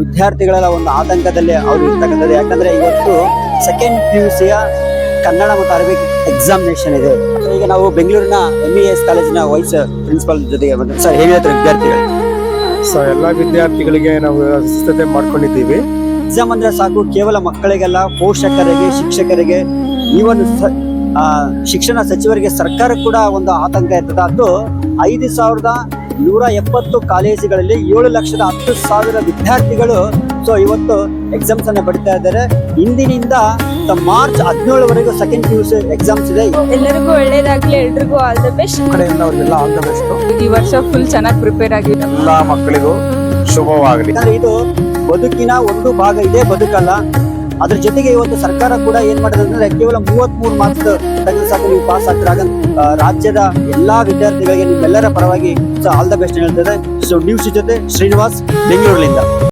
ವಿದ್ಯಾರ್ಥಿಗಳ ಒಂದು ಆತಂಕದಲ್ಲಿ ಅವರು ಇರ್ತಕ್ಕಂಥದ್ದು. ಯಾಕಂದ್ರೆ ಇವತ್ತು ಸೆಕೆಂಡ್ PUCಯ ಕನ್ನಡ ಮತ್ತು ಅರಬಿಕ್ ಎಕ್ಸಾಮಿನೇಷನ್ ಇದೆ. ಈಗ ನಾವು ಬೆಂಗಳೂರಿನ MES ಕಾಲೇಜಿನ ವೈಸ್ ಪ್ರಿನ್ಸಿಪಾಲ್ ಜೊತೆಗೆ ಬಂದ್ರೆ ಸರ್ ಹೇಗೆ ಹೇಳ್ತಾರೆ ವಿದ್ಯಾರ್ಥಿಗಳು? ಸೊ ಎಲ್ಲ ವಿದ್ಯಾರ್ಥಿಗಳಿಗೆ ನಾವು ಸಿದ್ಧತೆ ಮಾಡ್ಕೊಂಡಿದ್ದೀವಿ. ಎಕ್ಸಾಮ್ ಅಂದ್ರೆ ಸಾಕು ಕೇವಲ ಮಕ್ಕಳಿಗೆಲ್ಲ, ಪೋಷಕರಿಗೆ, ಶಿಕ್ಷಕರಿಗೆ, ಈವನ್ ಶಿಕ್ಷಣ ಸಚಿವರಿಗೆ, ಸರ್ಕಾರ ಕೂಡ ಒಂದು ಆತಂಕ ಇರ್ತದೆ. ಅದು 5,170 ಕಾಲೇಜುಗಳಲ್ಲಿ 7,10,000 ವಿದ್ಯಾರ್ಥಿಗಳು ಸೊ ಇವತ್ತು ಎಕ್ಸಾಮ್ಸ್ ಅನ್ನ ಬರೀತಾ ಇದ್ದಾರೆ. ಇಂದಿನಿಂದ ಮಾರ್ಚ್ 17ವರೆಗೂ ಸೆಕೆಂಡ್ PUC ಎಕ್ಸಾಮ್ಸ್ ಇದೆ. ಎಲ್ಲರಿಗೂ ಒಳ್ಳೇದಾಗ್ಲಿ, ಎಲ್ರಿಗೂ ಆಲ್ ದ ಬೆಸ್ಟ್. ಕಡೆಯಿಂದ ಅವ್ರಿಗೆಲ್ಲ ಆಲ್ ದ ಬೆಸ್ಟ್. ಈ ವರ್ಷ ಫುಲ್ ಚೆನ್ನಾಗಿ ಪ್ರಿಪೇರ್ ಆಗಿದೆ. ಎಲ್ಲ ಮಕ್ಕಳಿಗೂ ಶುಭವಾಗಲಿ. ಯಾಕಂದ್ರೆ ಇದು ಬದುಕಿನ ಒಂದು ಭಾಗ, ಇದೆ ಬದುಕಲ್ಲ. ಅದ್ರ ಜೊತೆಗೆ ಇವತ್ತು ಸರ್ಕಾರ ಕೂಡ ಏನ್ ಮಾಡಿದೆ ಅಂದ್ರೆ ಕೇವಲ 33 ಮಾರ್ಕ್ಸ್ ತೆಗೆದು ಸಾಕು ನೀವು ಪಾಸ್ ಆಗ್ತೀರಾಗ ರಾಜ್ಯದ ಎಲ್ಲಾ ವಿದ್ಯಾರ್ಥಿಗಳಿಗೆ ನಿಮ್ಮೆಲ್ಲರ ಪರವಾಗಿ ಆಲ್ ದ ಬೆಸ್ಟ್ ಹೇಳ್ತದೆ. ಸೊ ನ್ಯೂಸ್ ಜೊತೆ ಶ್ರೀನಿವಾಸ್, ಬೆಂಗಳೂರಿನಿಂದ.